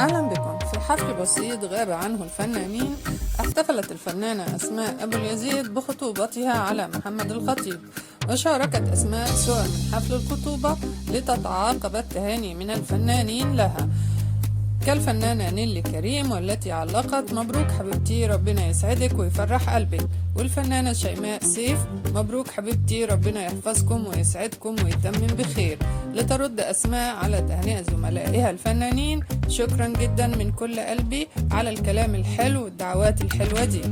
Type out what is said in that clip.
أهلا بكم. في حفل بسيط غاب عنه الفنانين، احتفلت الفنانة أسماء أبو اليزيد بخطوبتها على محمد الخطيب، وشاركت أسماء صور من حفل الخطوبة لتتعاقب التهاني من الفنانين لها، كالفنانة نيلي كريم والتي علقت: مبروك حبيبتي، ربنا يسعدك ويفرح قلبك. والفنانة شيماء سيف: مبروك حبيبتي، ربنا يحفظكم ويسعدكم ويتمم بخير. لترد أسماء على تهنئة زملائها الفنانين: شكرا جدا من كل قلبي على الكلام الحلو والدعوات الحلوة دي.